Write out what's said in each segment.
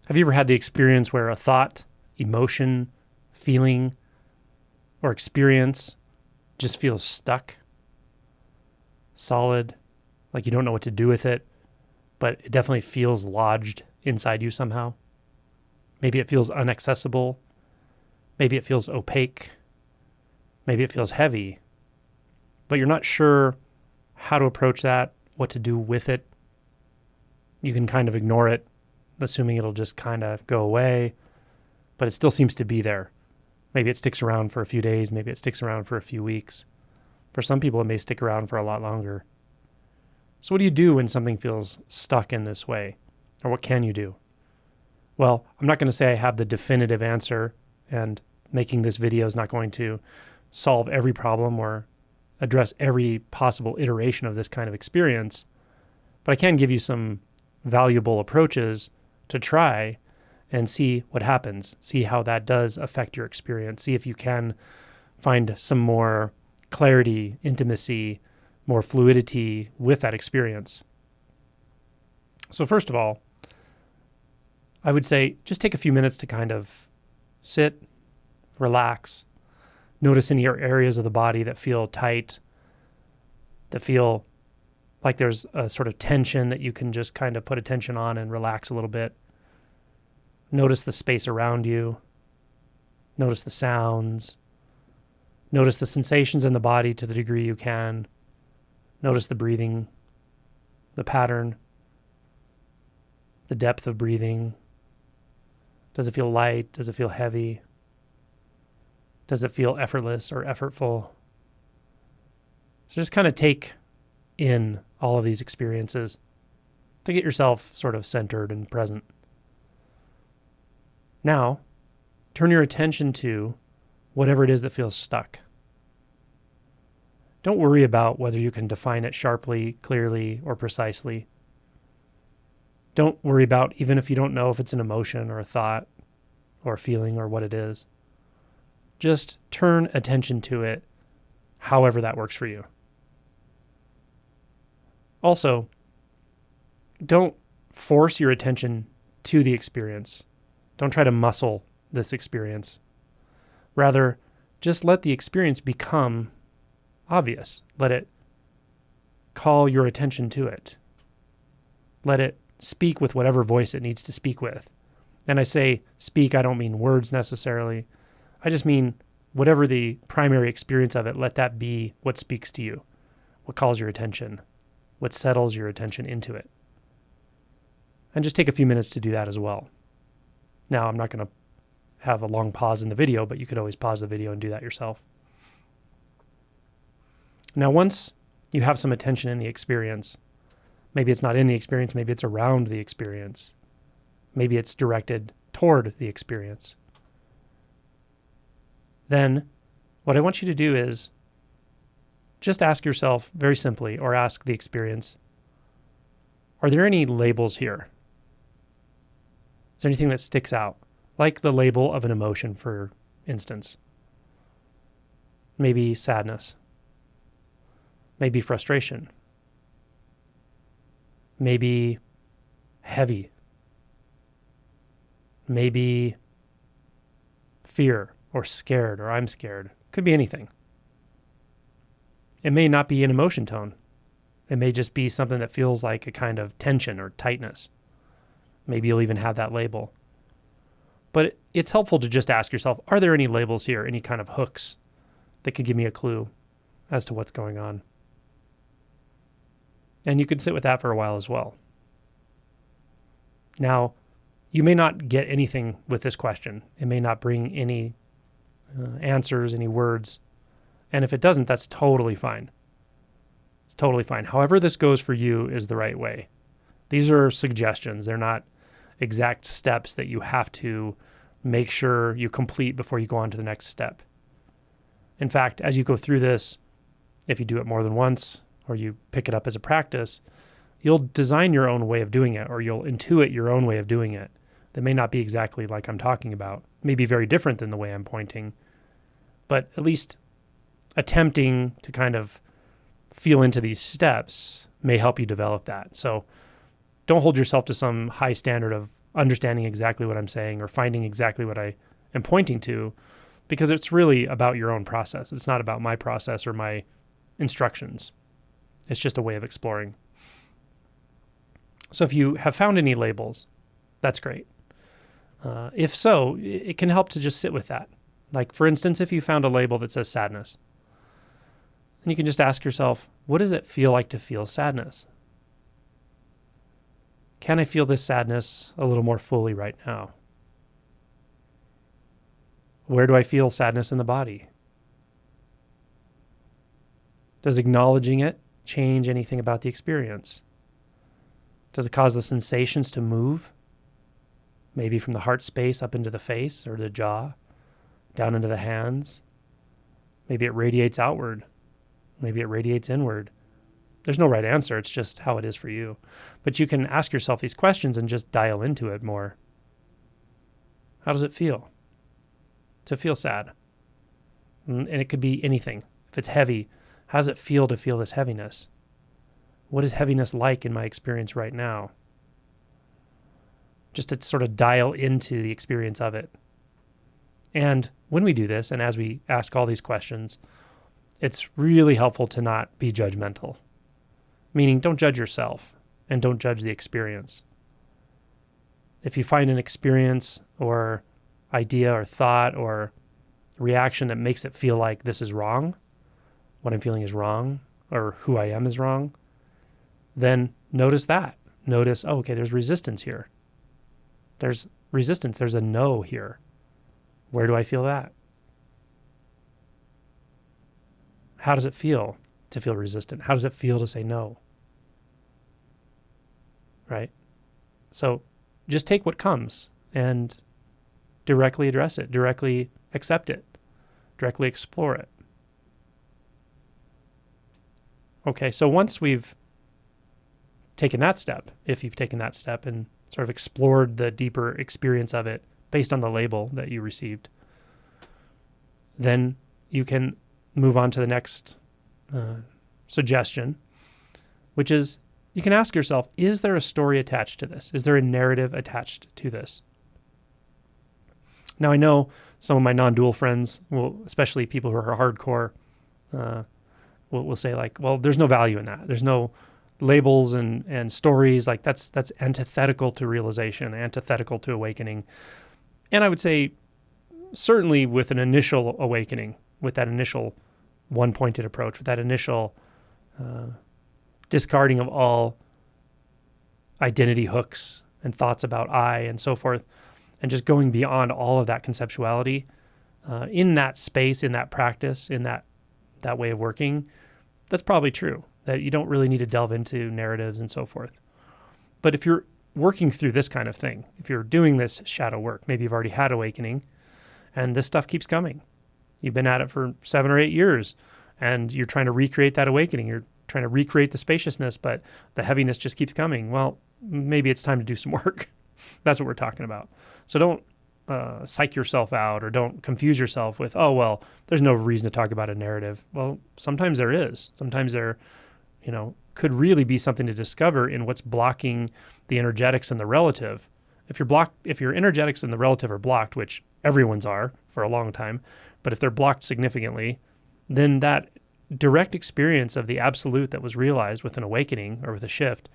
Have you ever had the experience where a thought, emotion, feeling, or experience just feels stuck, solid, like you don't know what to do with it, but it definitely feels lodged inside you somehow? Maybe it feels inaccessible. Maybe it feels opaque. Maybe it feels heavy, but you're not sure how to approach that, what to do with it. You can kind of ignore it, assuming it'll just kind of go away, but it still seems to be there. Maybe it sticks around for a few days. Maybe it sticks around for a few weeks. For some people, it may stick around for a lot longer. So what do you do when something feels stuck in this way? Or what can you do? Well, I'm not going to say I have the definitive answer, and making this video is not going to solve every problem or address every possible iteration of this kind of experience, but I can give you some valuable approaches to try and see what happens, see how that does affect your experience, see if you can find some more clarity, intimacy, more fluidity with that experience. So first of all, I would say just take a few minutes to kind of sit, relax, notice any areas of the body that feel tight, that feel like there's a sort of tension that you can just kind of put attention on and relax a little bit. Notice the space around you. Notice the sounds. Notice the sensations in the body to the degree you can. Notice the breathing, the pattern, the depth of breathing. Does it feel light? Does it feel heavy? Does it feel effortless or effortful? So just kind of take in all of these experiences to get yourself sort of centered and present. Now, turn your attention to whatever it is that feels stuck. Don't worry about whether you can define it sharply, clearly, or precisely. Don't worry about even if you don't know if it's an emotion or a thought or a feeling or what it is. Just turn attention to it however that works for you. Also, don't force your attention to the experience. Don't try to muscle this experience. Rather, just let the experience become obvious. Let it call your attention to it. Let it speak with whatever voice it needs to speak with. And I say speak, I don't mean words necessarily. I just mean whatever the primary experience of it, let that be what speaks to you, what calls your attention, what settles your attention into it. And just take a few minutes to do that as well. Now, I'm not going to have a long pause in the video, but you could always pause the video and do that yourself. Now, once you have some attention in the experience, maybe it's not in the experience, maybe it's around the experience, maybe it's directed toward the experience, then what I want you to do is just ask yourself very simply, or ask the experience, are there any labels here? Is there anything that sticks out? Like the label of an emotion, for instance. Maybe sadness. Maybe frustration. Maybe heavy. Maybe fear or scared or I'm scared. Could be anything. It may not be an emotion tone. It may just be something that feels like a kind of tension or tightness. Maybe you'll even have that label. But it's helpful to just ask yourself, are there any labels here, any kind of hooks that could give me a clue as to what's going on? And you could sit with that for a while as well. Now, you may not get anything with this question. It may not bring any answers, any words. And if it doesn't, that's totally fine. It's totally fine. However this goes for you is the right way. These are suggestions. They're not exact steps that you have to make sure you complete before you go on to the next step. In fact, as you go through this, if you do it more than once or you pick it up as a practice, you'll design your own way of doing it, or you'll intuit your own way of doing it. That may not be exactly like I'm talking about. It may be very different than the way I'm pointing, but at least attempting to kind of feel into these steps may help you develop that. So don't hold yourself to some high standard of understanding exactly what I'm saying or finding exactly what I am pointing to, because it's really about your own process. It's not about my process or my instructions. It's just a way of exploring. So if you have found any labels, that's great. If so, it can help to just sit with that. Like, for instance, if you found a label that says sadness, then you can just ask yourself, what does it feel like to feel sadness? Can I feel this sadness a little more fully right now? Where do I feel sadness in the body? Does acknowledging it change anything about the experience? Does it cause the sensations to move? Maybe from the heart space up into the face or the jaw, down into the hands. Maybe it radiates outward. Maybe it radiates inward. There's no right answer. It's just how it is for you. But you can ask yourself these questions and just dial into it more. How does it feel to feel sad? And it could be anything. If it's heavy, how does it feel to feel this heaviness? What is heaviness like in my experience right now? Just to sort of dial into the experience of it. And when we do this, and as we ask all these questions, it's really helpful to not be judgmental. Meaning, don't judge yourself and don't judge the experience. If you find an experience or idea or thought or reaction that makes it feel like this is wrong, what I'm feeling is wrong, or who I am is wrong, then notice that. Notice, oh, okay, there's resistance here. There's resistance. There's a no here. Where do I feel that? How does it feel to feel resistant? How does it feel to say no? Right? So just take what comes and directly address it, directly accept it, directly explore it. Okay, so once we've taken that step, if you've taken that step and sort of explored the deeper experience of it based on the label that you received, then you can move on to the next suggestion, which is you can ask yourself, is there a story attached to this? Is there a narrative attached to this? Now, I know some of my non-dual friends, especially people who are hardcore, will say like, well, there's no value in that. There's no labels and stories. Like that's antithetical to realization, antithetical to awakening. And I would say certainly with an initial awakening, with that initial one-pointed approach, with that initial discarding of all identity hooks and thoughts about I and so forth, and just going beyond all of that conceptuality, in that space, in that practice, in that way of working, that's probably true, that you don't really need to delve into narratives and so forth. But if you're working through this kind of thing, if you're doing this shadow work, maybe you've already had awakening, and this stuff keeps coming. You've been at it for 7 or 8 years, and you're trying to recreate that awakening. You're trying to recreate the spaciousness, but the heaviness just keeps coming. Well, maybe it's time to do some work. That's what we're talking about. So don't psych yourself out or don't confuse yourself with, oh, well, there's no reason to talk about a narrative. Well, sometimes there is. Sometimes there, could really be something to discover in what's blocking the energetics and the relative. If your energetics and the relative are blocked, which everyone's are for a long time, but if they're blocked significantly, then that direct experience of the absolute that was realized with an awakening or with a shift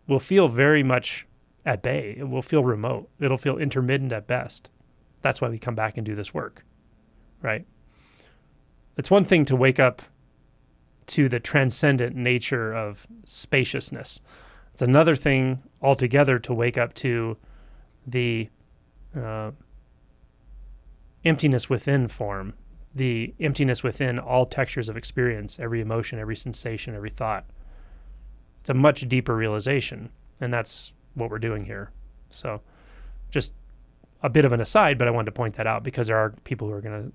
will feel very much at bay. It will feel remote. It'll feel intermittent at best. That's why we come back and do this work, right? It's one thing to wake up to the transcendent nature of spaciousness. It's another thing altogether to wake up to the emptiness within form, the emptiness within all textures of experience, every emotion, every sensation, every thought. It's a much deeper realization, and that's what we're doing here. So just a bit of an aside, but I wanted to point that out because there are people who are going to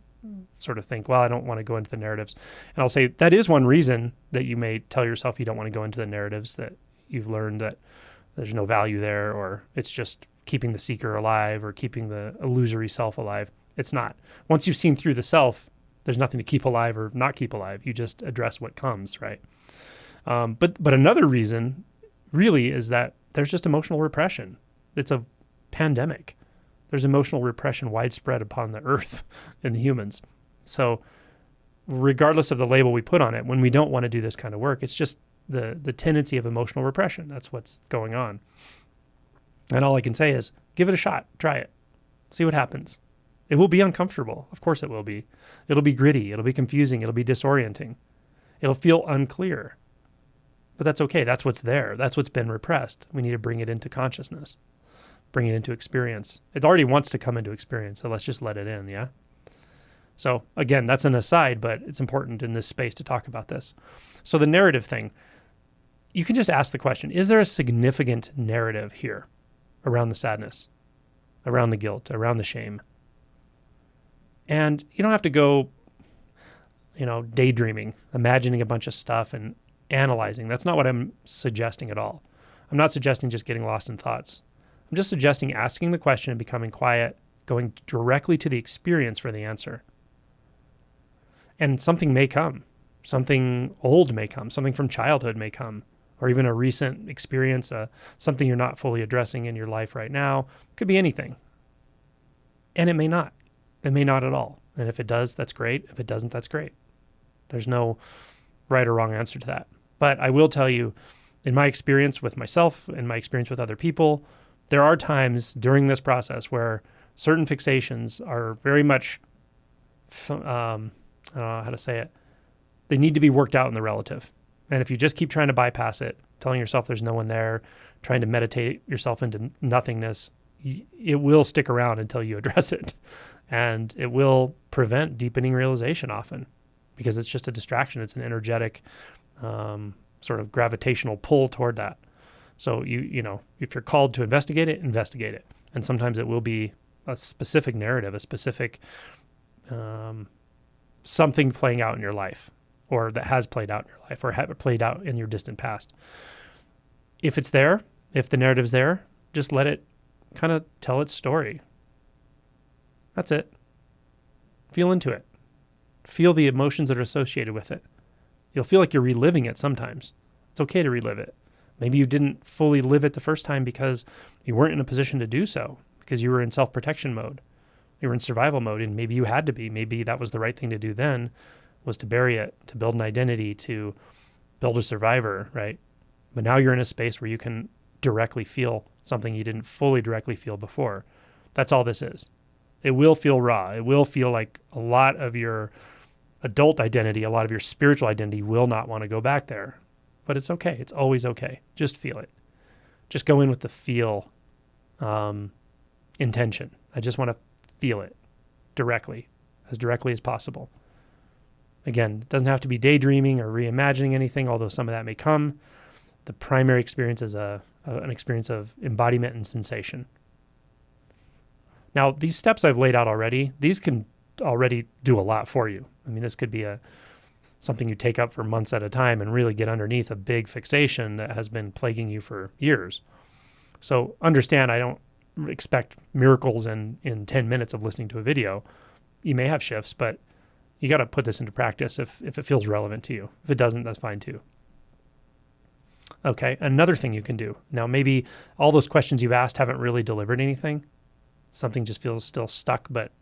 sort of think, well, I don't want to go into the narratives. And I'll say that is one reason that you may tell yourself you don't want to go into the narratives, that you've learned that there's no value there, or it's just keeping the seeker alive or keeping the illusory self alive. It's not. Once you've seen through the self, there's nothing to keep alive or not keep alive. You just address what comes, right? But another reason really is that there's just emotional repression. It's a pandemic. There's emotional repression widespread upon the earth in humans. So regardless of the label we put on it, when we don't want to do this kind of work, it's just the tendency of emotional repression. That's what's going on. And all I can say is give it a shot. Try it. See what happens. It will be uncomfortable. Of course it will be. It'll be gritty. It'll be confusing. It'll be disorienting. It'll feel unclear. But that's okay. That's what's there. That's what's been repressed. We need to bring it into consciousness, bring it into experience. It already wants to come into experience, so let's just let it in, yeah? So again, that's an aside, but it's important in this space to talk about this. So the narrative thing, you can just ask the question, is there a significant narrative here around the sadness, around the guilt, around the shame? And you don't have to go, daydreaming, imagining a bunch of stuff and analyzing. That's not what I'm suggesting at all. I'm not suggesting just getting lost in thoughts. I'm just suggesting asking the question and becoming quiet, going directly to the experience for the answer. And something may come. Something old may come. Something from childhood may come. Or even a recent experience, something you're not fully addressing in your life right now. Could be anything. And it may not. It may not at all. And if it does, that's great. If it doesn't, that's great. There's no right or wrong answer to that. But I will tell you, in my experience with myself and my experience with other people, there are times during this process where certain fixations are very much, I don't know how to say it, they need to be worked out in the relative. And if you just keep trying to bypass it, telling yourself there's no one there, trying to meditate yourself into nothingness, it will stick around until you address it. And it will prevent deepening realization often because it's just a distraction. It's an energetic sort of gravitational pull toward that. So if you're called to investigate it, investigate it. And sometimes it will be a specific narrative, a specific something playing out in your life, or that has played out in your life, or played out in your distant past. If it's there, if the narrative's there, just let it kind of tell its story. That's it. Feel into it. Feel the emotions that are associated with it. You'll feel like you're reliving it sometimes. It's okay to relive it. Maybe you didn't fully live it the first time because you weren't in a position to do so, because you were in self-protection mode. You were in survival mode, and maybe you had to be. Maybe that was the right thing to do then, was to bury it, to build an identity, to build a survivor, right? But now you're in a space where you can directly feel something you didn't fully directly feel before. That's all this is. It will feel raw. It will feel like a lot of your adult identity, a lot of your spiritual identity will not want to go back there. But it's okay. It's always okay. Just feel it. Just go in with the feel intention. I just want to feel it directly as possible. Again, it doesn't have to be daydreaming or reimagining anything, although some of that may come. The primary experience is an experience of embodiment and sensation. Now, these steps I've laid out already, these can already do a lot for you. I mean, this could be something you take up for months at a time and really get underneath a big fixation that has been plaguing you for years. So understand, I don't expect miracles in 10 minutes of listening to a video. You may have shifts, but you got to put this into practice if it feels relevant to you. If it doesn't, that's fine too. Okay, another thing you can do. Now, maybe all those questions you've asked haven't really delivered anything. Something just feels still stuck, but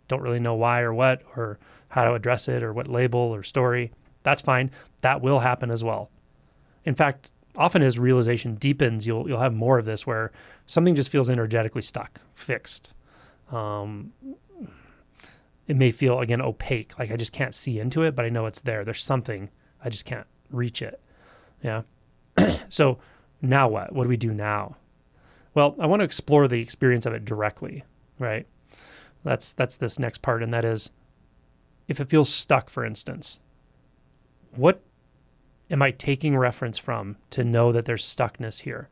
don't really know why or what, or how to address it, or what label or story. That's fine. That will happen as well. In fact, often as realization deepens, you'll have more of this where something just feels energetically stuck, fixed. It may feel, again, opaque, like I just can't see into it, but I know it's there. There's something, I just can't reach it. Yeah. So now what? What do we do now? Well, I want to explore the experience of it directly, right? That's this next part, and that is, if it feels stuck, for instance, what am I taking reference from to know that there's stuckness here?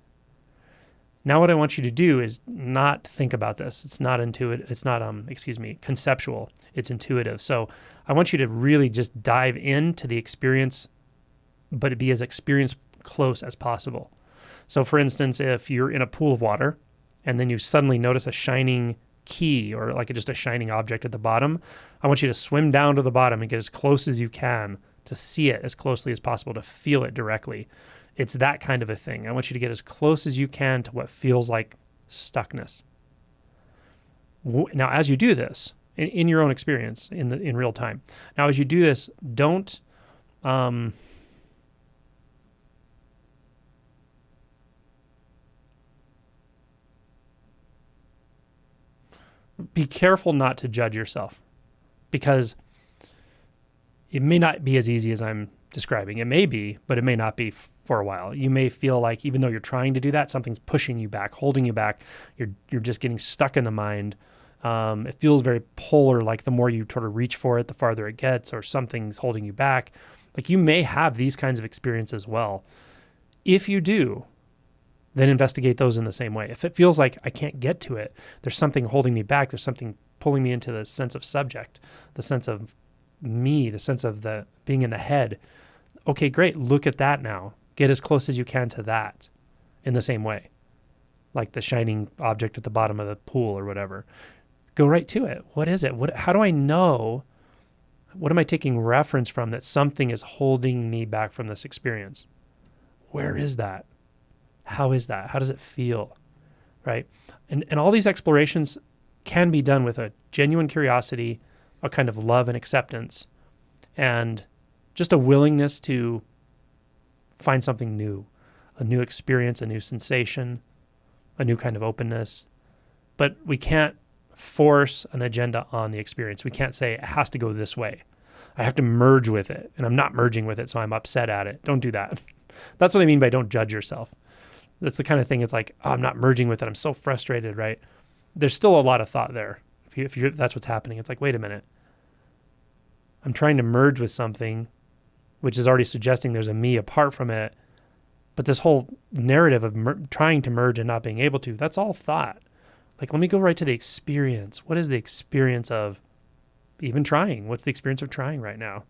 Now what I want you to do is not think about this. It's not intuitive. It's not, conceptual. It's intuitive. So I want you to really just dive into the experience, but be as experience close as possible. So for instance, if you're in a pool of water and then you suddenly notice a shining key or like just a shining object at the bottom, I want you to swim down to the bottom and get as close as you can to see it as closely as possible, to feel it directly. It's that kind of a thing. I want you to get as close as you can to what feels like stuckness. Now, as you do this, in your own experience, in real time, now as you do this, don't be careful not to judge yourself, because it may not be as easy as I'm describing. It may be, but it may not be for a while. You may feel like even though you're trying to do that, something's pushing you back, holding you back. You're just getting stuck in the mind. It feels very polar, like the more you sort of reach for it, the farther it gets, or something's holding you back. Like you may have these kinds of experiences as well. If you do, then investigate those in the same way. If it feels like I can't get to it, there's something holding me back, there's something pulling me into the sense of subject, the sense of me, the sense of the being in the head. Okay, great. Look at that now. Get as close as you can to that in the same way, like the shining object at the bottom of the pool or whatever. Go right to it. What is it? How do I know? What am I taking reference from that something is holding me back from this experience? Where is that? How is that? How does it feel? Right? And all these explorations can be done with a genuine curiosity, a kind of love and acceptance, and just a willingness to find something new, a new experience, a new sensation, a new kind of openness. But we can't force an agenda on the experience. We can't say it has to go this way. I have to merge with it, and I'm not merging with it, so I'm upset at it. Don't do that. That's what I mean by don't judge yourself. That's the kind of thing, it's like, oh, I'm not merging with it. I'm so frustrated, right? There's still a lot of thought there. If that's what's happening. It's like, wait a minute. I'm trying to merge with something, which is already suggesting there's a me apart from it. But this whole narrative of trying to merge and not being able to, that's all thought. Like, let me go right to the experience. What is the experience of even trying? What's the experience of trying right now?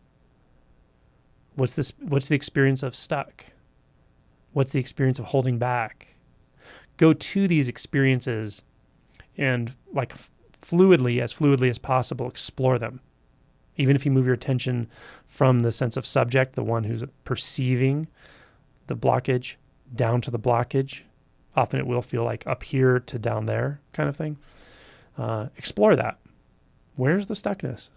What's the experience of stuck? What's the experience of holding back? Go to these experiences and like fluidly as possible, explore them. Even if you move your attention from the sense of subject, the one who's perceiving the blockage, down to the blockage. Often it will feel like up here to down there kind of thing. Explore that. Where's the stuckness?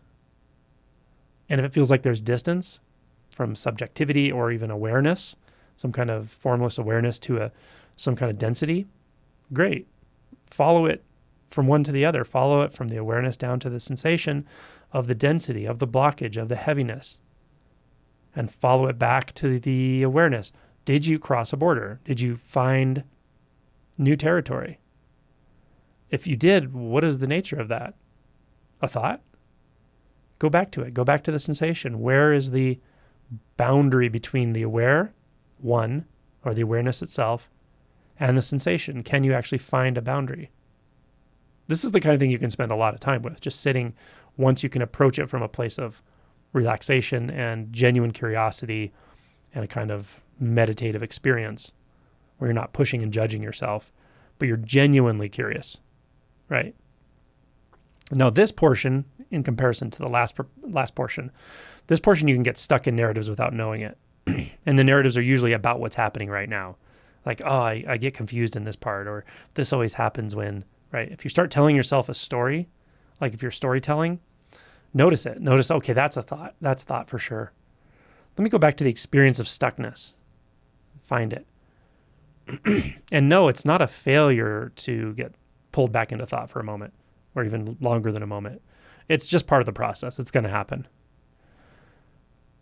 And if it feels like there's distance from subjectivity or even awareness, some kind of formless awareness to some kind of density, great. Follow it from one to the other. Follow it from the awareness down to the sensation of the density, of the blockage, of the heaviness. And follow it back to the awareness. Did you cross a border? Did you find new territory? If you did, what is the nature of that? A thought? Go back to it. Go back to the sensation. Where is the boundary between the aware, one, or the awareness itself, and the sensation? Can you actually find a boundary? This is the kind of thing you can spend a lot of time with, just sitting once you can approach it from a place of relaxation and genuine curiosity and a kind of meditative experience where you're not pushing and judging yourself, but you're genuinely curious, right? Now, this portion, in comparison to the last portion, this portion you can get stuck in narratives without knowing it. And the narratives are usually about what's happening right now. Like, oh, I get confused in this part, or this always happens when, right? If you start telling yourself a story, like if you're storytelling, notice it. Notice, okay, that's a thought. That's thought for sure. Let me go back to the experience of stuckness. Find it. And no, it's not a failure to get pulled back into thought for a moment, or even longer than a moment. It's just part of the process. It's going to happen.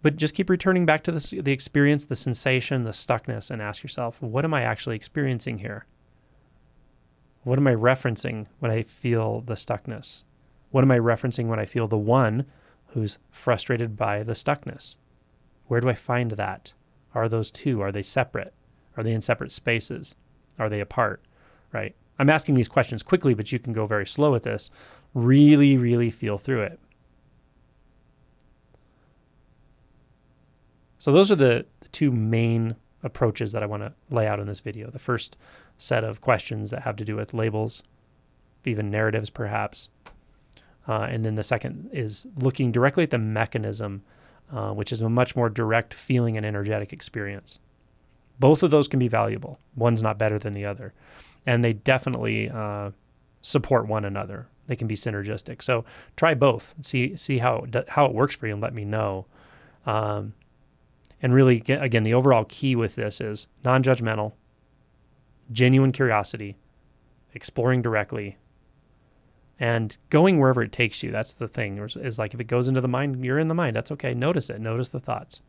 But just keep returning back to the experience, the sensation, the stuckness, and ask yourself, what am I actually experiencing here? What am I referencing when I feel the stuckness? What am I referencing when I feel the one who's frustrated by the stuckness? Where do I find that? Are those two? Are they separate? Are they in separate spaces? Are they apart? Right? I'm asking these questions quickly, but you can go very slow with this. Really, really feel through it. So those are the two main approaches that I want to lay out in this video. The first set of questions that have to do with labels, even narratives perhaps. And then the second is looking directly at the mechanism, which is a much more direct feeling and energetic experience. Both of those can be valuable. One's not better than the other. And they definitely support one another. They can be synergistic. So try both. See how it works for you, and let me know. And really, again, the overall key with this is non-judgmental, genuine curiosity, exploring directly, and going wherever it takes you. That's the thing. Is like if it goes into the mind, you're in the mind. That's okay. Notice it. Notice the thoughts.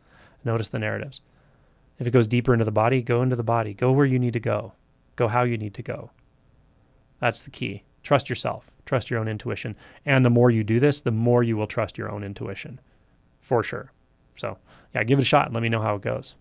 Notice the narratives. If it goes deeper into the body, go into the body. Go where you need to go. Go how you need to go. That's the key. Trust yourself. Trust your own intuition. And the more you do this, the more you will trust your own intuition. For sure. So, yeah, give it a shot and let me know how it goes.